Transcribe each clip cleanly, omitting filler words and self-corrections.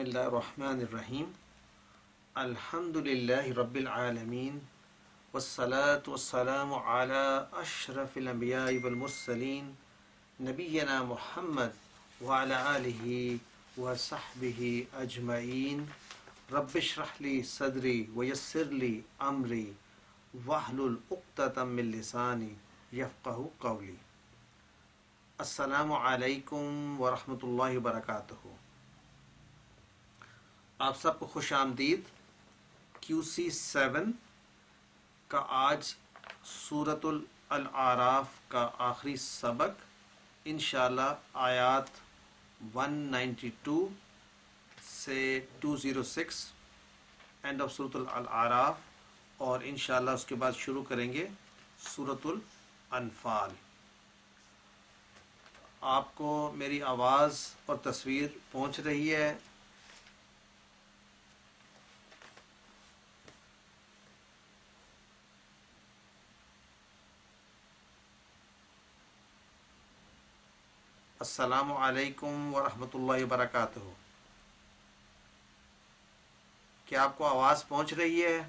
اللہ الرحمن الرحیم الحمد للہ رب العالمین والصلاة والسلام علی اشرف الانبیاء والمرسلین نبینا محمد وعلی آلہ وصحبہ اجمعین رب اشرح لی صدری ویسر لی امری واحلل عقدۃ من لسانی یفقہوا قولی۔ السلام علیکم ورحمۃ اللہ وبرکاتہ۔ آپ سب کو خوش آمدید۔ QC7 کا آج سورۃ الاعراف کا آخری سبق انشاءاللہ آیات 192 سے 206 اینڈ آف سورۃ الاعراف، اور انشاءاللہ اس کے بعد شروع کریں گے سورۃ الانفال۔ آپ کو میری آواز اور تصویر پہنچ رہی ہے؟ السلام علیکم ورحمۃ اللہ وبرکاتہ۔ کیا آپ کو آواز پہنچ رہی ہے؟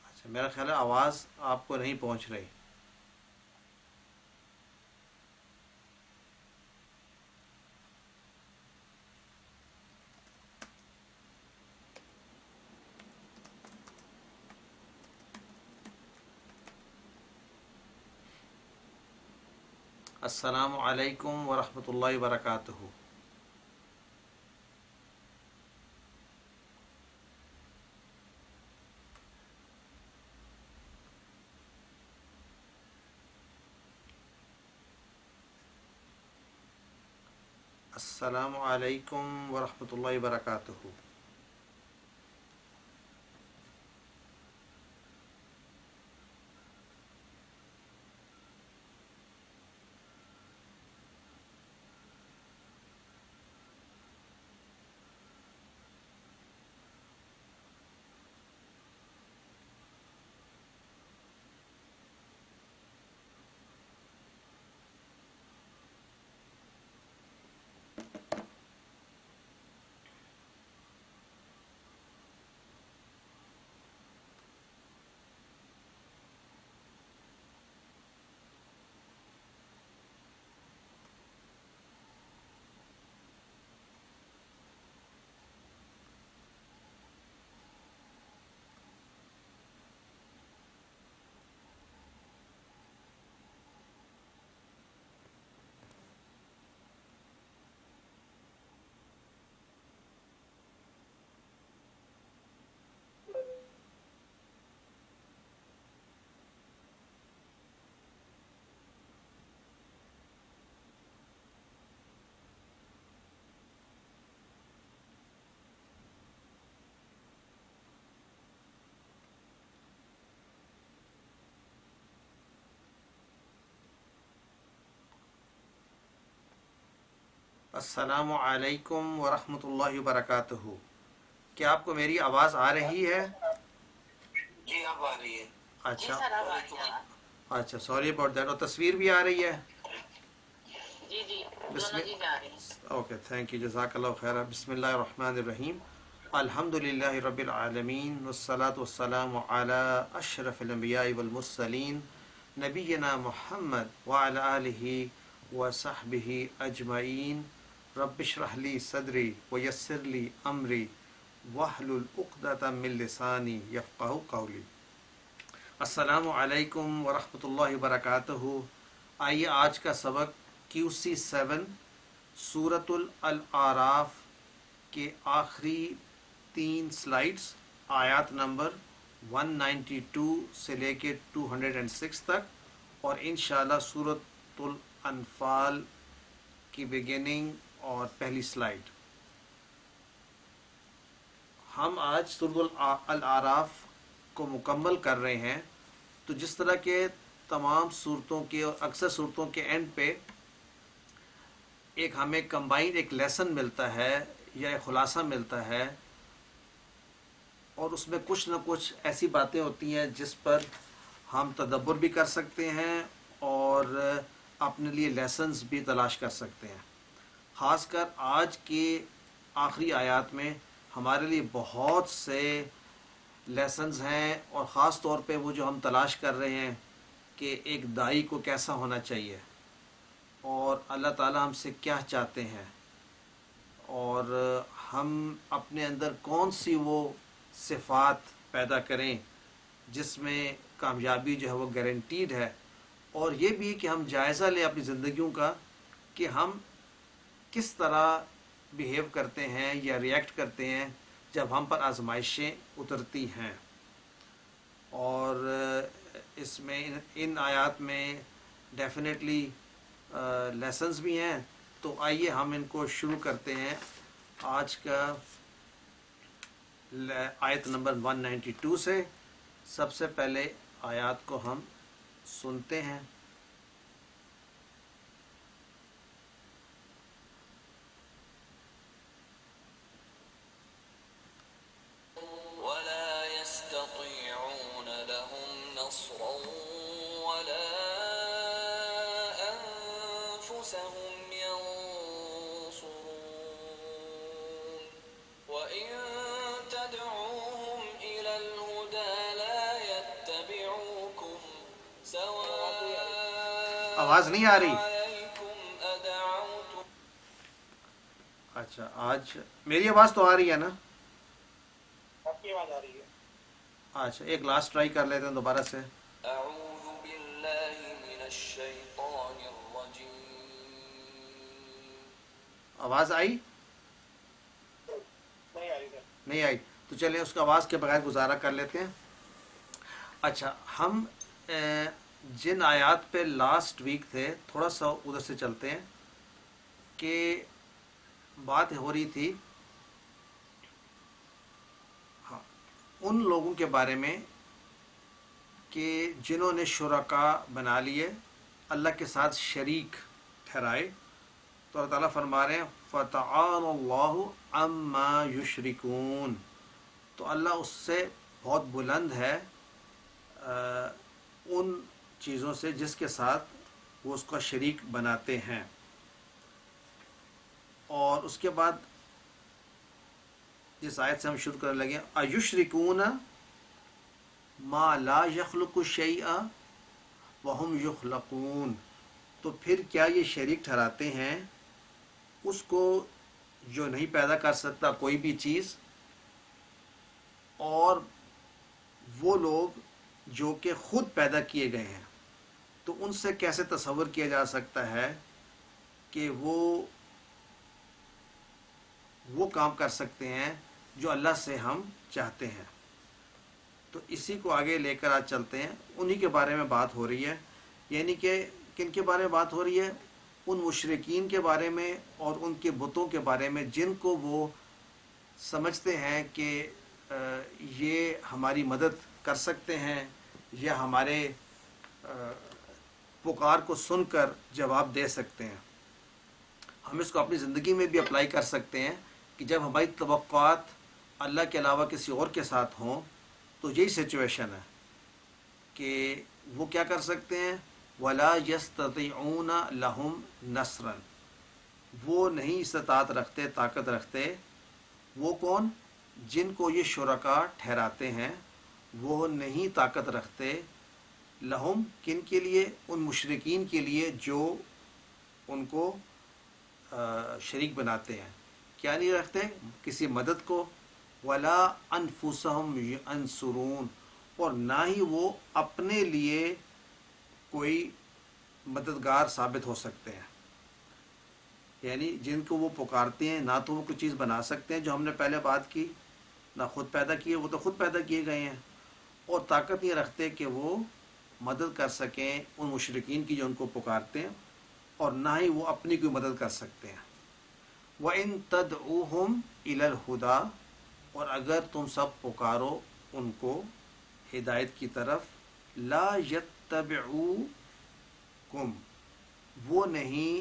اچھا، میرا خیال ہے آواز آپ کو نہیں پہنچ رہی۔ السلام علیکم ورحمۃ اللہ وبرکاتہ۔ السلام علیکم ورحمۃ اللہ وبرکاتہ۔ السلام علیکم ورحمۃ اللہ وبرکاتہ۔ کیا آپ کو میری آواز آ رہی ہے؟ جی اب آ رہی ہے۔ اچھا سر اب آ رہی ہے آواز۔ اچھا، سوری اباؤٹ دیٹ۔ اور تصویر بھی آ رہی ہے؟ جی جی بسم دونوں چیزیں آ رہی ہیں۔ اوکے، تھینک یو، جزاک اللہ خیر۔ بسم اللہ الرحمن الرحیم الحمد للہ رب العالمین والصلاة والسلام علی اشرف الانبیاء والمرسلین نبینا محمد وعلی آلہ وصحبہ اجمعین رب اشرح لی صدری ویسر لی امری واحلل عقدۃ من لسانی یفقہوا قولی۔ السلام علیکم ورحمۃ اللہ وبرکاتہ۔ آئیے آج کا سبق QC7 سورۃ الاعراف کے آخری 3 سلائیڈز، آیات نمبر 192 سے لے کے 206 تک، اور انشاءاللہ سورۃ الانفال کی بگننگ اور پہلی سلائیڈ۔ ہم آج سورۃ الاعراف کو مکمل کر رہے ہیں، تو جس طرح کے تمام صورتوں کے اور اکثر صورتوں کے اینڈ پہ ایک ہمیں کمبائن ایک لیسن ملتا ہے یا ایک خلاصہ ملتا ہے، اور اس میں کچھ نہ کچھ ایسی باتیں ہوتی ہیں جس پر ہم تدبر بھی کر سکتے ہیں اور اپنے لیے لیسنز بھی تلاش کر سکتے ہیں۔ خاص کر آج کے آخری آیات میں ہمارے لیے بہت سے لیسنز ہیں، اور خاص طور پہ وہ جو ہم تلاش کر رہے ہیں کہ ایک داعی کو کیسا ہونا چاہیے، اور اللہ تعالیٰ ہم سے کیا چاہتے ہیں، اور ہم اپنے اندر کون سی وہ صفات پیدا کریں جس میں کامیابی جو ہے وہ گارنٹیڈ ہے، اور یہ بھی کہ ہم جائزہ لیں اپنی زندگیوں کا کہ ہم کس طرح بیہیو کرتے ہیں یا ریئیکٹ کرتے ہیں جب ہم پر آزمائشیں اترتی ہیں۔ اور اس میں ان آیات میں ڈیفینیٹلی لیسنز بھی ہیں، تو آئیے ہم ان کو شروع کرتے ہیں۔ آج کا آیت نمبر 192 سے سب سے پہلے آیات کو ہم سنتے ہیں۔ ولا يستطيعون لهم نصرا ولا أنفسهم ينصرون وإن تدعوهم إلى الهدى لا يتبعوكم سواء آواز نہیں آ رہی؟ عليكم أدعوتم۔ اچھا، آج میری آواز تو آ رہی ہے نا؟ آپ کی آواز آ رہی ہے؟ اچھا، ایک لاسٹ ٹرائی کر لیتے ہیں دوبارہ سے۔ أعوذ بالله من الشيطان الرجيم۔ آواز آئی؟ نہیں آ رہی سر۔ نہیں آئی تو چلیں اس کا آواز کے بغیر گزارا کر لیتے ہیں۔ اچھا، ہم جن آیات پہ لاسٹ ویک تھے تھوڑا سا ادھر سے چلتے ہیں کہ بات ہو رہی تھی ان لوگوں کے بارے میں کہ جنہوں نے شرکاء بنا لیے، اللہ کے ساتھ شریک ٹھہرائے، تو اللہ تعالیٰ فرما رہے ہیں فَتَعَالَى اللَّهُ عَمَّا يُشْرِكُونَ، تو اللہ اس سے بہت بلند ہے ان چیزوں سے جس کے ساتھ وہ اس کا شریک بناتے ہیں۔ اور اس کے بعد جس آیت سے ہم شروع کرنے لگے اَيُشْرِكُونَ مَا لَا يَخْلُقُ شَيْئًا وَهُمْ يُخْلَقُونَ، تو پھر کیا یہ شریک ٹھہراتے ہیں اس کو جو نہیں پیدا کر سکتا کوئی بھی چیز، اور وہ لوگ جو کہ خود پیدا کیے گئے ہیں، تو ان سے کیسے تصور کیا جا سکتا ہے کہ وہ کام کر سکتے ہیں جو اللہ سے ہم چاہتے ہیں۔ تو اسی کو آگے لے کر آج چلتے ہیں، انہی کے بارے میں بات ہو رہی ہے، یعنی کہ کن کے بارے میں بات ہو رہی ہے؟ ان مشرکین کے بارے میں اور ان کے بتوں کے بارے میں جن کو وہ سمجھتے ہیں کہ یہ ہماری مدد کر سکتے ہیں یا ہمارے پکار کو سن کر جواب دے سکتے ہیں۔ ہم اس کو اپنی زندگی میں بھی اپلائی کر سکتے ہیں کہ جب ہماری توقعات اللہ کے علاوہ کسی اور کے ساتھ ہوں تو یہی سچویشن ہے کہ وہ کیا کر سکتے ہیں، وَلَا يَسْتَطِيعُونَ لَهُمْ نَصْرًا، وہ نہیں استطاعت رکھتے، طاقت رکھتے، وہ کون؟ جن کو یہ شرکاء ٹھہراتے ہیں وہ نہیں طاقت رکھتے، لہم کن کے لیے؟ ان مشرکین کے لیے جو ان کو شریک بناتے ہیں، کیا نہیں رکھتے؟ کسی مدد کو، ولا انفسہم ینصرون، اور نہ ہی وہ اپنے لیے کوئی مددگار ثابت ہو سکتے ہیں۔ یعنی جن کو وہ پکارتے ہیں نہ تو وہ کوئی چیز بنا سکتے ہیں جو ہم نے پہلے بات کی، نہ خود پیدا کیے، وہ تو خود پیدا کیے گئے ہیں، اور طاقت یہ رکھتے کہ وہ مدد کر سکیں ان مشرکین کی جو ان کو پکارتے ہیں، اور نہ ہی وہ اپنی کوئی مدد کر سکتے ہیں۔ وَإِن تَدْعُوهُمْ إِلَى الْهُدَى، اور اگر تم سب پکارو ان کو ہدایت کی طرف، لا يَتَّبِعُوكُمْ، وہ نہیں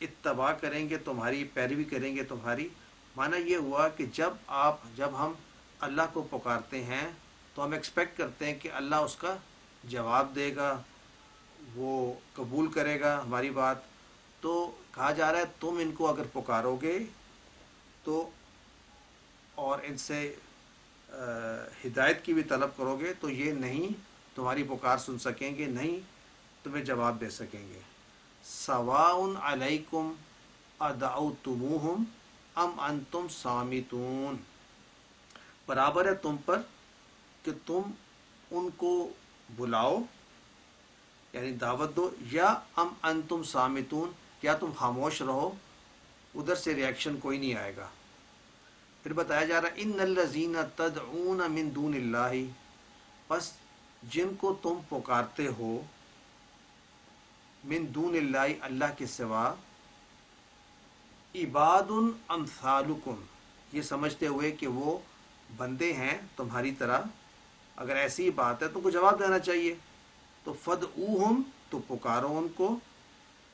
اتباع کریں گے تمہاری، پیروی کریں گے تمہاری. معنی یہ ہوا کہ جب ہم اللہ کو پکارتے ہیں تو ہم ایکسپیکٹ کرتے ہیں کہ اللہ اس کا جواب دے گا، وہ قبول کرے گا ہماری بات. تو کہا جا رہا ہے تم ان کو اگر پکارو گے تو اور ان سے ہدایت کی بھی طلب کرو گے تو یہ نہیں تمہاری پکار سن سکیں گے، نہیں تمہیں جواب دے سکیں گے. سواء علیکم ادعوتموہم ام انتم صامتون، برابر ہے تم پر کہ تم ان کو بلاؤ یعنی دعوت دو، یا ام انتم صامتون، یا تم خاموش رہو، ادھر سے ریئیکشن کوئی نہیں آئے گا. پھر بتایا جا رہا ہے ان الذین تدعون من دون اللہ، پس جن کو تم پکارتے ہو من دون اللہ، اللہ کے سوا، عباد امثالکم، یہ سمجھتے ہوئے کہ وہ بندے ہیں تمہاری طرح. اگر ایسی بات ہے تو کو جواب دینا چاہیے. تو فدعوہم، تو پکارو ان کو،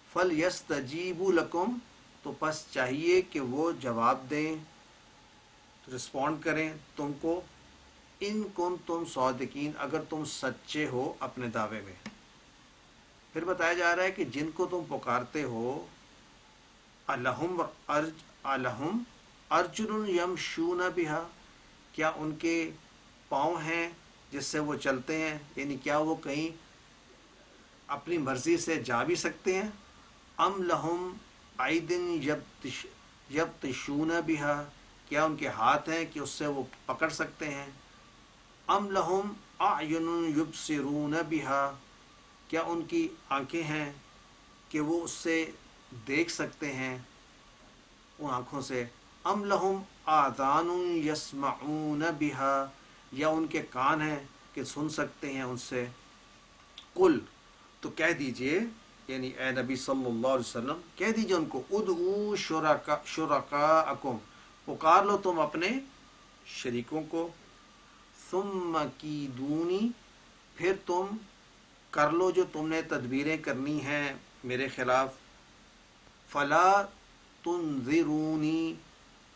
فلیستجیبوا لکم، تو پس چاہیے کہ وہ جواب دیں، رسپونڈ کریں تم کو، ان کنتم صادقین، اگر تم سچے ہو اپنے دعوے میں. پھر بتایا جا رہا ہے کہ جن کو تم پکارتے ہو الہم ارجل یمشون بہا، کیا ان کے پاؤں ہیں جس سے وہ چلتے ہیں، یعنی کیا وہ کہیں اپنی مرضی سے جا بھی سکتے ہیں. ام لہم ایدن یبطشون بہا، کیا ان کے ہاتھ ہیں کہ اس سے وہ پکڑ سکتے ہیں. ام لہم اعین یبصرون بہا، کیا ان کی آنکھیں ہیں کہ وہ اس سے دیکھ سکتے ہیں ان آنکھوں سے. ام لہم آذان یسمعون بہا، یا ان کے کان ہیں کہ سن سکتے ہیں ان سے. قل، تو کہہ دیجئے یعنی اے نبی صلی اللہ علیہ وسلم کہہ دیجئے ان کو، ادعوا شرکاءکم، پکار لو تم اپنے شریکوں کو، ثم کیدونی، پھر تم کر لو جو تم نے تدبیریں کرنی ہیں میرے خلاف، فلا تنظرونی،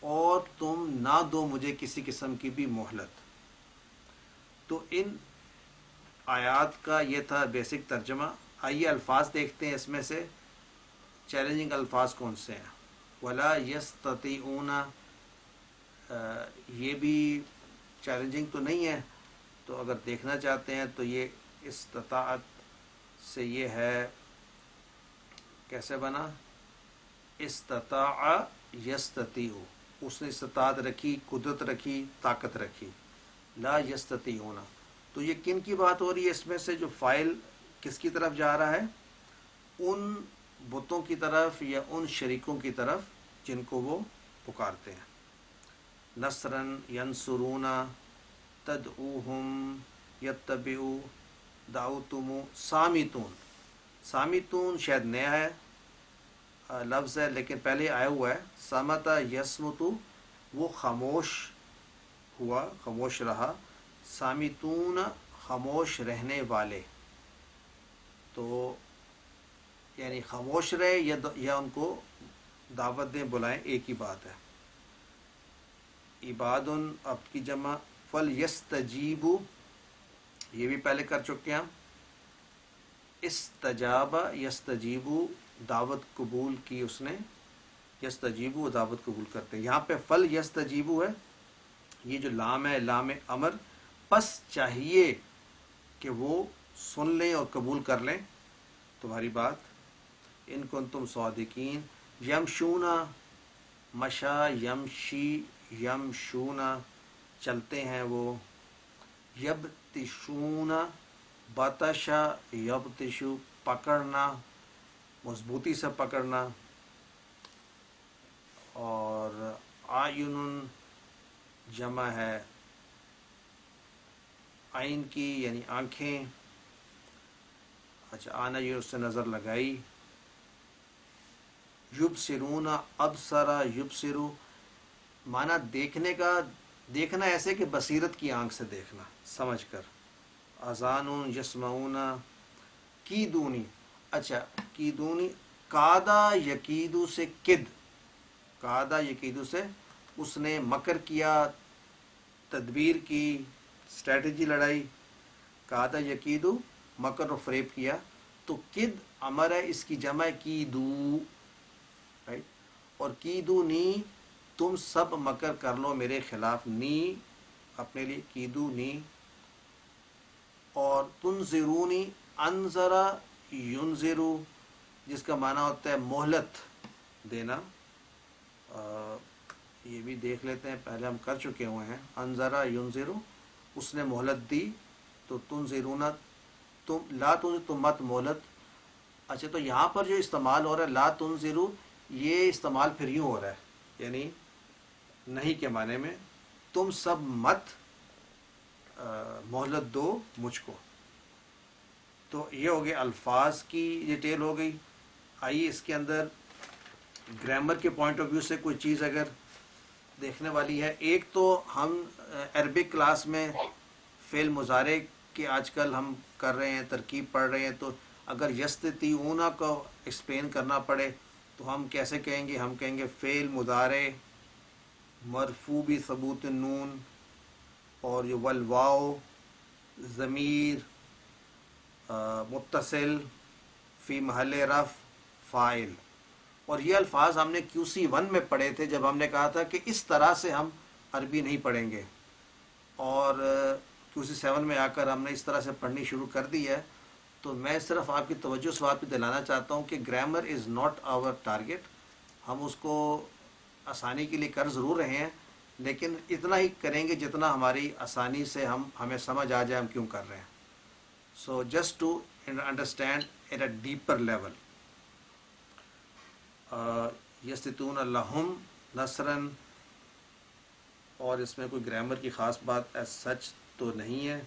اور تم نہ دو مجھے کسی قسم کی بھی مہلت. تو ان آیات کا یہ تھا بیسک ترجمہ. آئیے الفاظ دیکھتے ہیں اس میں سے چیلنجنگ الفاظ کون سے ہیں. ولا یستطیعون، یہ بھی چیلنجنگ تو نہیں ہے، تو اگر دیکھنا چاہتے ہیں تو یہ استطاعت سے یہ ہے، کیسے بنا، استطاع یستطیع، اس نے استطاعت رکھی، قدرت رکھی، طاقت رکھی. لا یستطیعون، تو یہ کن کی بات ہو رہی ہے اس میں سے جو فاعل کس کی طرف جا رہا ہے، ان بتوں کی طرف یا ان شریکوں کی طرف جن کو وہ پکارتے ہیں. نصرن ینصرون، تدعوہم یتبعو، دعوتم، صامتون. صامتون شاید نیا ہے لفظ ہے لیکن پہلے آیا ہوا ہے. صامت یصمت، وہ خاموش ہوا، خاموش رہا. صامتون، خاموش رہنے والے. تو یعنی خاموش رہے یا ان کو دعوت دیں، بلائیں، ایک ہی بات ہے. عباد اب کی جمع، فلیستجیبوا، یہ بھی پہلے کر چکے ہم. استجاب یستجیبو، دعوت قبول کی اس نے، یستجیبو دعوت قبول کرتے ہیں. یہاں پہ فل یستجیبو ہے، یہ جو لام ہے لام امر، پس چاہیے کہ وہ سن لیں اور قبول کر لیں تمہاری بات. ان کنتم صادقین. یمشونا، مشا یمشی، یمشونا، چلتے ہیں وہ. یبتشون، بطشا یبتشو، پکڑنا، مضبوطی سے پکڑنا. اور آئین جمع ہے عین کی یعنی آنکھیں. اچھا، آنا یہ اس سے نظر لگائی. یبصرون، ابصرا یبصرو، معنی دیکھنے کا، دیکھنا ایسے کہ بصیرت کی آنکھ سے دیکھنا، سمجھ کر. اذان یسمعون، کی دونی، اچھا کی دونی کادا یکیدو سے کد، کادا یکیدو سے اس نے مکر کیا، تدبیر کی، اسٹریٹجی لڑائی، کادا یکیدو مکر و فریب کیا. تو کد امر ہے، اس کی جمع ہے کیدو، رائٹ. اور کیدو نی، تم سب مکر کر لو میرے خلاف، نی اپنے لیے، کیدو نی. اور تنظرونی، انذرا ینذرو، جس کا معنی ہوتا ہے مہلت دینا. یہ بھی دیکھ لیتے ہیں، پہلے ہم کر چکے ہوئے ہیں. انذرا ینذرو، اس نے مہلت دی. تو تنذرونا، تم لا تنذر، تم مت مہلت. اچھا، تو یہاں پر جو استعمال ہو رہا ہے لا تنذرو، یہ استعمال پھر یوں ہو رہا ہے، یعنی نہیں کے معنی میں، تم سب مت مہلت دو مجھ کو. تو یہ ہو گیا الفاظ کی ڈیٹیل ہو گئی. آئیے اس کے اندر گرامر کے پوائنٹ آف ویو سے کوئی چیز اگر دیکھنے والی ہے. ایک تو ہم عربک کلاس میں فعل مضارع کے آج کل ہم کر رہے ہیں، ترکیب پڑھ رہے ہیں. تو اگر یستطیعون کو ایکسپلین کرنا پڑے تو ہم کیسے کہیں گے؟ ہم کہیں گے فعل مضارع مرفوع بثبوت النون، اور یہ والواو ضمیر متصل فی محل رفع فاعل. اور یہ الفاظ ہم نے QC1 میں پڑھے تھے، جب ہم نے کہا تھا کہ اس طرح سے ہم عربی نہیں پڑھیں گے. اور QC7 میں آ کر ہم نے اس طرح سے پڑھنی شروع کر دی ہے. تو میں صرف آپ کی توجہ اس بات پہ دلانا چاہتا ہوں کہ grammar is not our target. ہم اس کو آسانی کے لیے کر ضرور رہے ہیں، لیکن اتنا ہی کریں گے جتنا ہماری آسانی سے ہمیں سمجھ آ جائے ہم کیوں کر رہے ہیں. So just to understand at a deeper level. یستطیعون لہم نصرن، اور اس میں کوئی گرامر کی خاص بات ایز سچ تو نہیں ہے.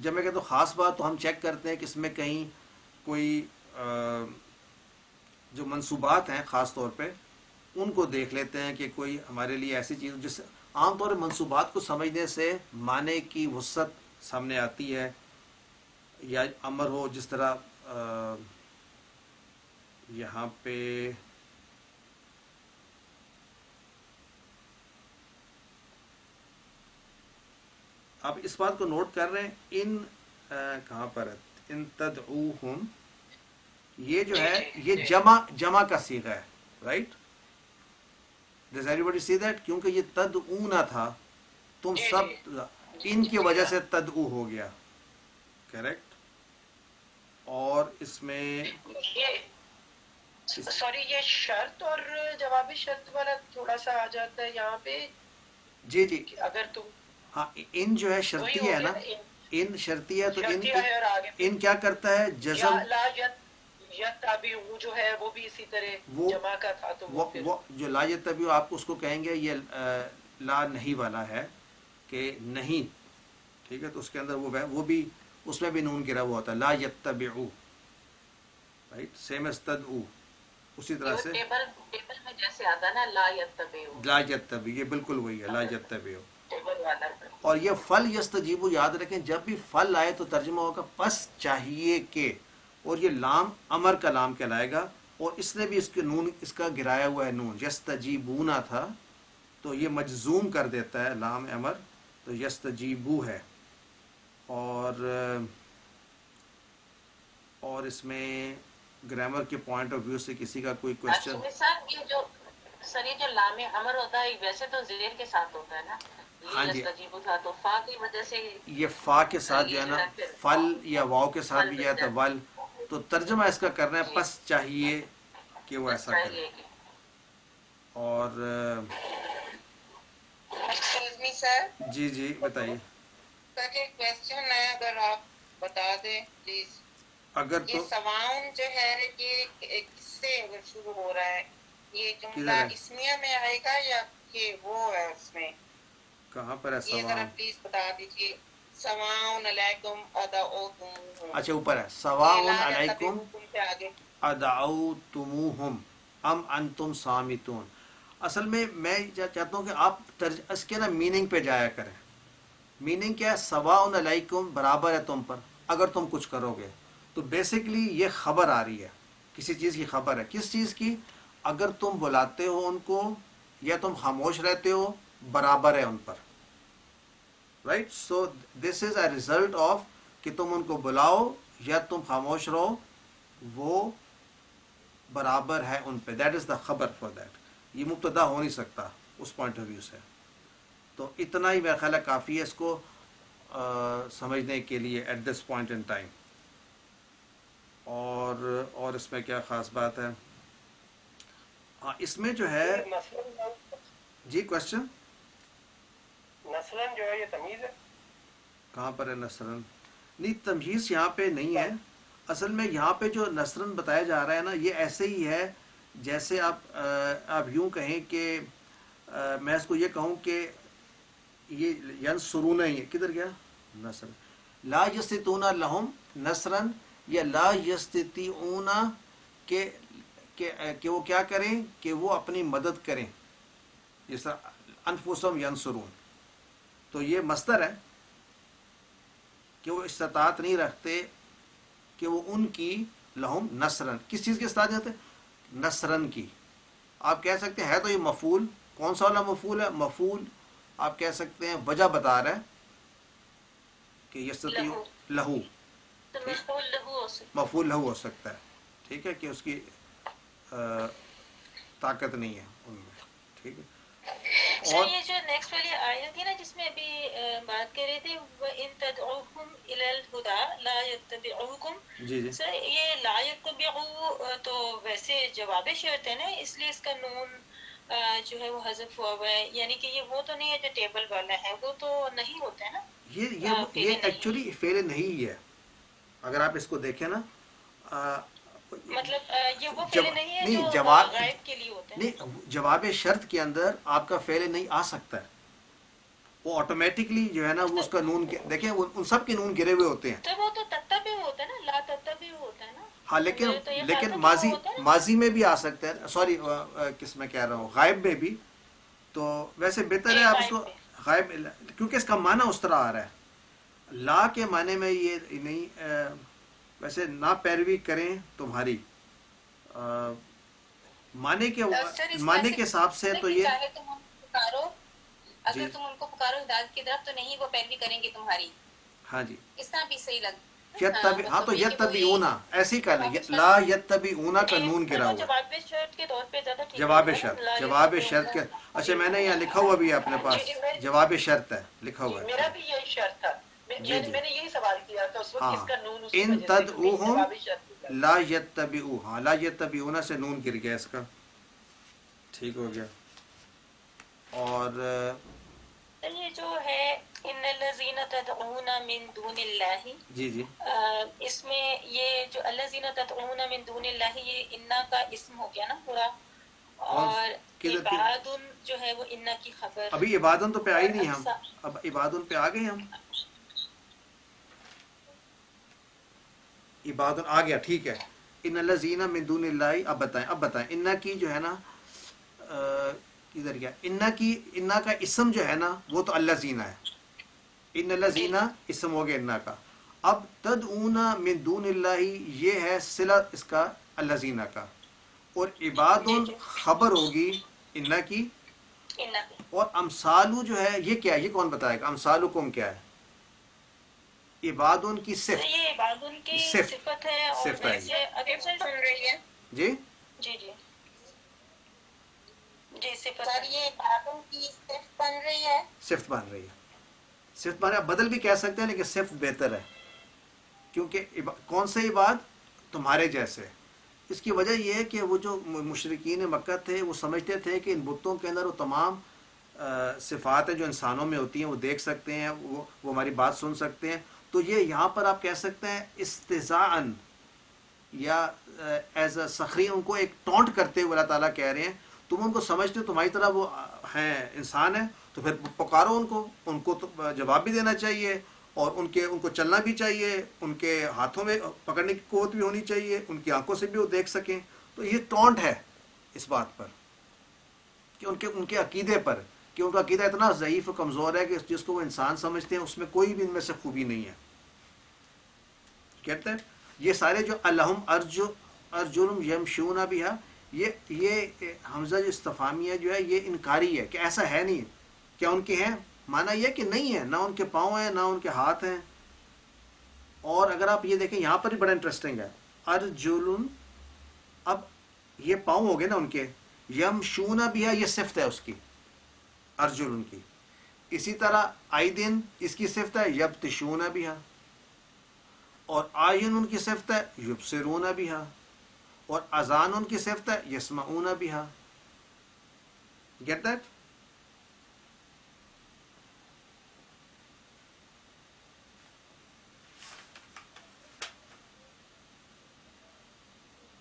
جب میں کہتا ہوں خاص بات تو ہم چیک کرتے ہیں کہ اس میں کہیں کوئی جو منصوبات ہیں خاص طور پہ ان کو دیکھ لیتے ہیں کہ کوئی ہمارے لیے ایسی چیز جس عام طور پر منصوبات کو سمجھنے سے معنی کی وسعت سامنے آتی ہے. یا امر ہو، جس طرح یہاں پہ آپ اس بات کو نوٹ کر رہے ہیں، ان کہاں پر ہے، ان تدعوہم، یہ جو ہے یہ جمع کا صیغہ ہے، right. Does every body see that? کیونکہ یہ تدعونا تھا، تم سب، ان کی وجہ سے تدعو ہو گیا، کریکٹ. اور اس میں سوری، یہ شرط اور جوابی شرط والا تھوڑا سا آ جاتا ہے یہاں پہ. جی جی، اگر تم ہاں، ان جو ہے شرطی ہے نا، ان شرطی ہے، تو ان کیا کرتا ہے؟ جزم. یتبعو جو ہے وہ بھی اسی طرح جمع کا تھا، تو وہ جو لا یتبعو آپ اس کو کہیں گے یہ لا نہیں والا ہے کہ نہیں، ٹھیک ہے. تو اس کے اندر وہ بھی اس میں بھی نون گرا ہوا ہوتا ہے، لا یتبعو، رائٹ. سیم از تدعو، اسی طرح سے ٹیبل میں جیسے آتا نا لا یتبعو، لا یتبع، یہ بالکل وہی ہے، لا یتبعو. ٹیبل والا. اور یہ فل یستجیبو یاد رکھیں، جب بھی فل آئے تو ترجمہ ہوگا پس چاہیے کہ، اور یہ لام امر کا لام کہلائے گا. اور اس نے بھی اس کے نون، اس کا گرایا ہوا ہے نون، یستجیبونا تھا تو یہ مجزوم کر دیتا ہے لام امر، تو یستجیبو ہے. اور اس میں گرامر کے پوائنٹ آف ویو سے کسی کا کوئی کوشچن؟ یہ جو لام امر ہوتا ہے ویسے تو زیر کے ساتھ ہوتا ہے نا. ہاں جی، تھا تو فا کی وجہ سے یہ فا کے ساتھ جو ہے نا، فل یا واو کے ساتھ بھی جاتا ہے ول. تو ترجمہ اس کا کرنا ہے پس چاہیے کہ وہ ایسا کرے. اور جی جی بتائیے. سر ایک کویسچن ہے، اگر آپ بتا دیں پلیز. اگر تو یہ سواؤن جو ہے یہ کس سے اگر شروع ہو رہا ہے، یہ جملہ اسمیہ میں آئے گا یا یہ وہ ہے اس میں؟ کہاں پر ہے یہ ذرا سواؤن؟ پلیز بتا دیجیے. سواؤن علیکم ادعوتموہم. اچھا اوپر ہے سواؤن علیکم ادعوتموہم ام انتم صامتون. اصل میں چاہتا ہوں کہ آپ اس کے نا میننگ پہ جایا کریں. میننگ کیا ہے؟ سواؤن علیکم، برابر ہے تم پر اگر تم کچھ کرو گے. تو بیسکلی یہ خبر آ رہی ہے کسی چیز کی خبر ہے. کس چیز کی؟ اگر تم بلاتے ہو ان کو یا تم خاموش رہتے ہو برابر ہے ان پر. Right. So this is a result of کہ تم ان کو بلاؤ یا تم خاموش رہو وہ برابر ہے ان پہ. دیٹ از دا خبر فار دیٹ. یہ مبتدا ہو نہیں سکتا اس پوائنٹ آف ویو سے. تو اتنا ہی میرا خیال ہے کافی ہے اس کو سمجھنے کے لیے at this point in time. اور اس میں کیا خاص بات ہے؟ اس میں جو ہے جی کوشچن نسلن جو ہے یہ تمیز ہے. کہاں پر ہے نصرن؟ نہیں تمہیز یہاں پہ نہیں ہے. اصل میں یہاں پہ جو نصرن بتایا جا رہا ہے نا یہ ایسے ہی ہے جیسے آپ یوں کہیں کہ میں اس کو یہ کہوں کہ یہ ینصرون ہی ہے. کدھر گیا نصر؟ لا یستطیعون لہم نصرن یا لا یستطیعون کہ وہ کیا کریں کہ وہ اپنی مدد کریں. جس طرح انفسہم ینصرون تو یہ مصدر ہے کہ وہ استطاعت نہیں رکھتے کہ وہ ان کی لہم نصرن. کس چیز کی استطاعت نہیں رکھتے؟ نصرن کی. آپ کہہ سکتے ہیں ہے تو یہ مفعول. کون سا والا مفعول ہے؟ مفعول آپ کہہ سکتے ہیں وجہ بتا رہا ہے کہ یستطیع لہو تو مفعول لہو ہو سکتا مفعول لہو ہو سکتا ہے. ٹھیک ہے کہ اس کی طاقت نہیں ہے ان میں. ٹھیک ہے. سر یہ جو نیکسٹ والی آیت تھی نا جس میں ابھی بات کر رہے تھے وَإِن تَدْعُوهُمْ إِلَى الْهُدَى لَا يَتَّبِعُوكُمْ. جی سر یہ لا يَتَّبِعُو تو ویسے جواب شرط ہے نا اس لیے اس کا نون جو ہے وہ حذف ہوا ہوا ہے. یعنی کہ یہ وہ تو نہیں ہے جو ٹیبل والا ہے وہ تو نہیں ہوتا ہے نا. یہ ایکچولی فعل نہیں ہے. اگر آپ اس کو دیکھیں نا مطلب یہ وہ فعل نہیں ہے جو جواب غائب کے لیے ہوتا ہے. نہیں جواب شرط کے اندر آپ کا فعل نہیں آ سکتا ہے. وہ آٹومیٹکلی جو ہے نا وہ اس کا نون دیکھیں ان سب کے نون گرے ہوئے ہوتے ہیں. تو وہ تو تتبع ہوتا ہے نا لا تتبع ہوتا ہے نا. ہاں لیکن ماضی میں بھی آ سکتا ہے. سوری کس میں کہہ رہا ہوں غائب میں بھی. تو ویسے بہتر ہے آپ اس کو غائب کیونکہ اس کا معنی اس طرح آ رہا ہے. لا کے معنی میں یہ نہیں ویسے نہ پیروی کریں تمہاری معنی کے حساب سے تو یہ اگر تم ان کو پکارو ہدایت کی طرف تو نہیں وہ پیروی کریں گے تمہاری. ہاں جی اس طرح بھی صحیح لگتا. ہاں تو یتبعون ایسے ہی کہنا لا یتبعون کا نون گرا ہوا. جواب شرط کے طور پہ زیادہ ٹھیک ہے. جواب شرط کے اچھا میں نے یہاں لکھا ہوا بھی ہے اپنے پاس جواب شرط ہے لکھا ہوا ہے. میرا بھی یہی شرط تھا. میں نے یہی سوال کیا تھا اس وقت کس کا نون اس کی ان وجہ سے تدعوہم لا یتبعو. ہاں لا یتبعون سے نون گر گیا اس کا. ٹھیک ہو گیا. اور یہ جو ہے ان الذین تدعون من دون اللہ جی اس میں یہ جو الذین تدعون من دون اللہ یہ انا کا اسم ہو گیا نا پورا. اور عبادن جو ہے وہ انا کی خبر. ابھی عبادن تو پہ آئی نہیں ہم. اب عبادن پہ آ گئے ہم. عبادن آ گیا. ٹھیک ہے. ان الذین من دون اللہ. اب بتائیں انا کی جو ہے نا ادھر کیا انا کا اسم جو ہے نا وہ تو الذین ہے. ان الذین اسم ہو گیا انا کا. اب تدعون من دون اللہ یہ ہے صلہ اس کا الذین کا. اور عبادن خبر ہوگی انا کی. اور امثالو جو ہے یہ کیا ہے یہ کون بتائے گا؟ امثالکم کیا ہے؟ عبادن کی صفت. یہ عبادن کی صفت ہے. اور ویسے اگر سن رہی ہے جی جی صفت سر یہ عبادوں کی صفت بن رہی ہے. صفت بن رہی ہے. صفت بن رہی ہے. بدل بھی کہہ سکتے ہیں لیکن صفت بہتر ہے کیونکہ کون سے عباد؟ تمہارے جیسے. اس کی وجہ یہ ہے کہ وہ جو مشرکین مکہ تھے وہ سمجھتے تھے کہ ان بتوں کے اندر وہ تمام صفات ہیں جو انسانوں میں ہوتی ہیں وہ دیکھ سکتے ہیں وہ ہماری بات سن سکتے ہیں. تو یہ یہاں پر آپ کہہ سکتے ہیں استہزاءً یا ایز اے سخری ان کو ایک ٹونٹ کرتے ہوئے اللہ تعالیٰ کہہ رہے ہیں تم ان کو سمجھتے ہو تمہاری طرح وہ ہیں انسان ہیں تو پھر پکارو ان کو تو جواب بھی دینا چاہیے اور ان کو چلنا بھی چاہیے. ان کے ہاتھوں میں پکڑنے کی قوت بھی ہونی چاہیے. ان کی آنکھوں سے بھی وہ دیکھ سکیں. تو یہ ٹونٹ ہے اس بات پر کہ ان کے عقیدے پر کہ ان کا عقیدہ اتنا ضعیف و کمزور ہے کہ جس کو وہ انسان سمجھتے ہیں اس میں کوئی بھی ان میں سے خوبی نہیں ہے. کہتے ہیں یہ سارے جو الہم ارج ارجلم یمشون بہا، یہ حمزہ جو استفہامیہ جو ہے یہ انکاری ہے کہ ایسا ہے نہیں. کیا ان کے ہیں؟ مانا یہ کہ نہیں ہے، نہ ان کے پاؤں ہیں نہ ان کے ہاتھ ہیں. اور اگر آپ یہ دیکھیں یہاں پر بھی بڑا انٹرسٹنگ ہے، ارجلن، اب یہ پاؤں ہو گئے نا ان کے، یمشون بہا یہ صفت ہے اس کی، ارجلن کی. اسی طرح آئیدن اس کی صفت ہے یبتشون بہا، اور آئین ان کی صفت ہے یبصرون بہا، اور اذان ان کی صفت ہے یسمعون بہا. Get that?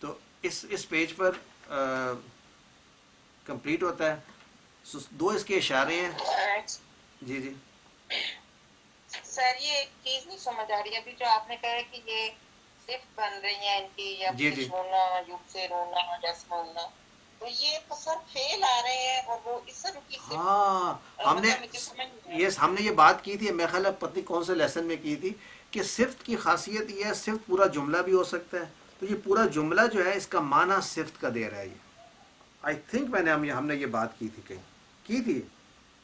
تو اس پیج پر کمپلیٹ ہوتا ہے. دو اس کے اشارے ہیں. جی جی سر یہ ایک چیز نہیں سمجھ آ رہی ابھی جو آپ نے کہا کہ یہ صفت بن رہی ہیں ان کی، جی جی یبتشونا، یبصرون، یسمعون، تو یہ تو سر فعل آ رہے ہیں اور وہ اسم کی صفت. ہاں ہم نے مجھے سمجھ نہیں یس ہم نے یہ بات کی تھی، میرے خیال ہے پتہ نہیں کون سے لیسن میں کی تھی، کہ صفت کی خاصیت یہ ہے صفت پورا جملہ بھی ہو سکتا ہے. تو یہ پورا جملہ جو ہے اس کا معنی صفت کا دے رہا ہے. یہ آئی تھنک ہم نے یہ بات کی تھی، کہیں کی تھی،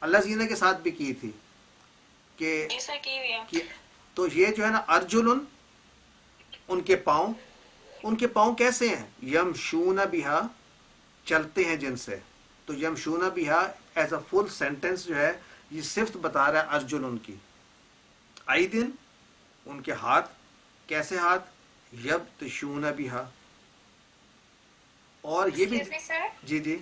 اللہ زینہ کے ساتھ بھی کی تھی کہ ایسا کی ہوئی ہے. تو یہ جو ہے نا ارجلن ان کے پاؤں، ان کے پاؤں کیسے ہیں؟ یمشون بہا چلتے ہیں جن سے. تو یمشون بہا ایز اے فل سینٹینس جو ہے یہ صفت بتا رہا ہے ارجلن کی. آئیدن ان کے ہاتھ، کیسے ہاتھ؟ یبتشون بہا. اور یہ بھی Excuse me, sir. جی جی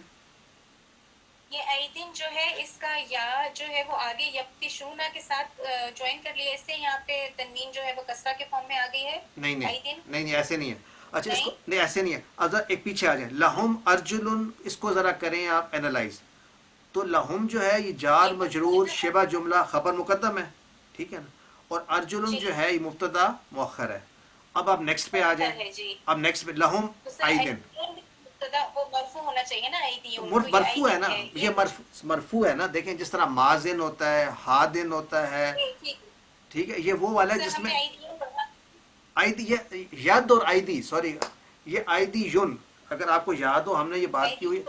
یہ ایدن جو ہے اس کا یا جو ہے وہ آگے یبتشونا کے ساتھ جوائن کر لیا، اس سے یہاں پہ تنوین جو ہے وہ کسرہ کے فارم میں آ گئی ہے. نہیں نہیں ایدن نہیں ایسے نہیں ہے. اچھا اس کو نہیں ایسے نہیں ہے. اب ذرا ایک پیچھے آ جائیں. لہم ارجلن، اس کو ذرا کریں آپ اینالائز. تو لہم جو ہے یہ جار مجرور شبہ جملہ خبر مقدم ہے، ٹھیک ہے نا، اور ارجلن جو ہے یہ مبتدا مؤخر ہے. اب آپ نیکسٹ پہ آ جائیں. ہے جی. اب نیکسٹ پہ لہم آئیدن، مبتدا وہ مرفوع ہونا چاہیے نا ایدیون. مرفوع ہے نا، یہ مرفوع ہے نا. دیکھیں جس طرح مازن ہوتا ہے، ہادن ہوتا ہے، ٹھیک ہے، یہ وہ والا ہے جس میں آئیدی، یہ ید اور آئیدی، سوری یہ آئیدی یون. اگر آپ کو یاد ہو ہم نے یہ بات کی ہوئی.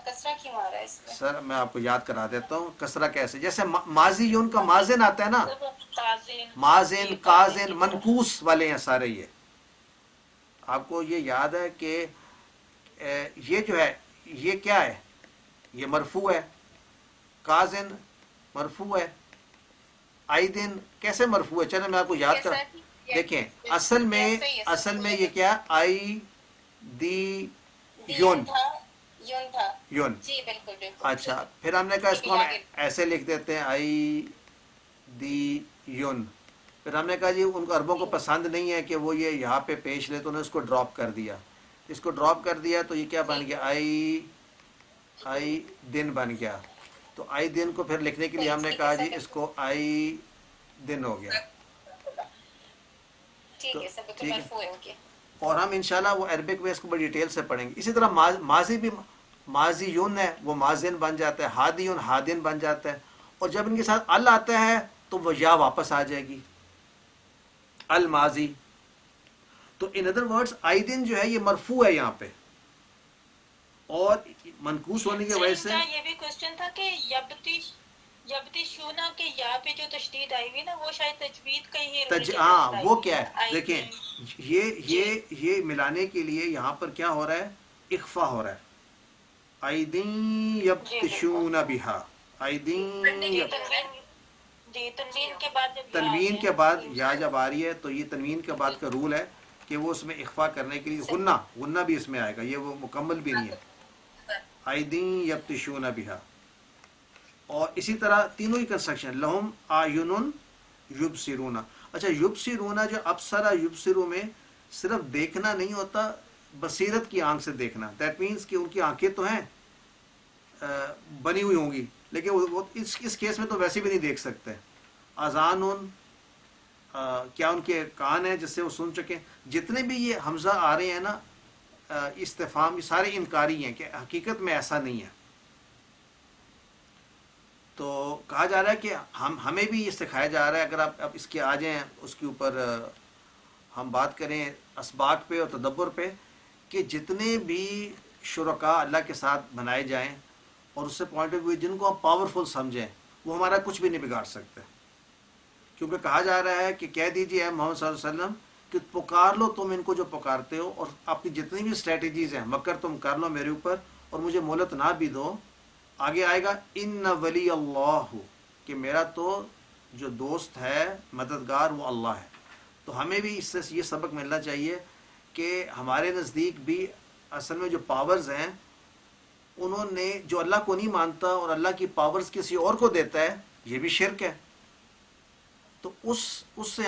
کسرہ کیوں آ رہا ہے اس میں؟ سر میں آپ کو یاد کرا دیتا ہوں کسرہ کیسے. جیسے ماضی یون کا مازن آتا ہے نا، مازن کازن منقوص والے ہیں سارے. یہ آپ کو یہ یاد ہے کہ یہ جو ہے یہ کیا ہے؟ یہ مرفوع ہے. کازن مرفوع ہے. آئیدن کیسے مرفوع ہے؟ چلیں میں آپ کو یاد کرا. دیکھیں اصل میں یہ کیا، آئی دی یون، یون تھا یون. جی بالکل بالکل. اچھا پھر ہم نے کہا اس کو ہم ایسے لکھ دیتے ہیں آئی دی یون. پھر ہم نے کہا جی ان کو عربوں کو پسند نہیں ہے کہ وہ یہ یہاں پہ پیش لے، تو انہوں نے اس کو ڈراپ کر دیا. اس کو ڈراپ کر دیا تو یہ کیا بن گیا؟ آئی دن بن گیا. تو آئی دن کو پھر لکھنے کے لیے ہم نے کہا جی اس کو آئی دن ہو گیا. ٹھیک ہے سر، تو ٹھیک ہے، مرفوع ہے. اوکے. اور ہم انشاءاللہ وہ عربک میں اس کو بڑی ڈیٹیل سے پڑھیں گے. اسی طرح ماضی بھی، ماضی یون ہے وہ مازن بن جاتا ہے، ہادیون ہادن بن جاتا ہے. اور جب ان کے ساتھ ال آتا ہے تو وہ یا واپس آ جائے گی، الماضی. تو ان ادر ورڈز آئیدن جو ہے یہ مرفوع ہے یہاں پہ، اور منقوص ہونے کی وجہ سے. یہ بھی کوشچن تھا کہ یبتشونا کے یا پہ جو تشدید آئی ہوئی نا وہ شاید تجوید کا ہی ہاں وہ کیا ہے دیکھیں، یہ ملانے کے لیے یہاں پر کیا ہو رہا ہے؟ اخفا ہو رہا ہے. ایدین یبتشون بہا، ایدین تنوین کے بعد یا جب آ رہی ہے تو یہ تنوین کے بعد کا رول ہے کہ وہ اس میں اخفا کرنے کے لیے غنہ بھی اس میں آئے گا. یہ وہ مکمل بھی نہیں ہے. ایدین یبتشون بہا. اور اسی طرح تینوں ہی کنسٹرکشن، لہم آیون یبصرون. اچھا یبصرون جو ابصرہ یبصرو میں صرف دیکھنا نہیں ہوتا، بصیرت کی آنکھ سے دیکھنا. دیٹ مینس کہ ان کی آنکھیں تو ہیں بنی ہوئی ہوں گی، لیکن وہ اس کیس میں تو ویسے بھی نہیں دیکھ سکتے. اذان کیا ان کے کان ہیں جس سے وہ سن چکیں. جتنے بھی یہ حمزہ آ رہے ہیں نا استفہام، یہ سارے انکاری ہیں کہ حقیقت میں ایسا نہیں ہے. تو کہا جا رہا ہے کہ ہمیں بھی یہ سکھایا جا رہا ہے. اگر آپ اس کے آ جائیں اس کے اوپر ہم بات کریں اسباق پہ اور تدبر پہ کہ جتنے بھی شرکاء اللہ کے ساتھ بنائے جائیں اور اس سے پوائنٹ آف ویو جن کو ہم پاورفل سمجھیں وہ ہمارا کچھ بھی نہیں بگاڑ سکتے، کیونکہ کہا جا رہا ہے کہ کہہ دیجیے اے محمد صلی اللہ علیہ وسلم کہ پکار لو تم ان کو جو پکارتے ہو، اور اپنی جتنی بھی اسٹریٹجیز ہیں مکر تم کر لو میرے اوپر اور مجھے مہلت نہ بھی دو۔ آگے آئے گا ان ولی اللہ، کہ میرا تو جو دوست ہے مددگار وہ اللہ ہے۔ تو ہمیں بھی اس سے یہ سبق ملنا چاہیے کہ ہمارے نزدیک بھی اصل میں جو پاورز ہیں انہوں نے جو اللہ کو نہیں مانتا اور اللہ کی پاورز کسی اور کو دیتا ہے، یہ بھی شرک ہے۔ تو اس سے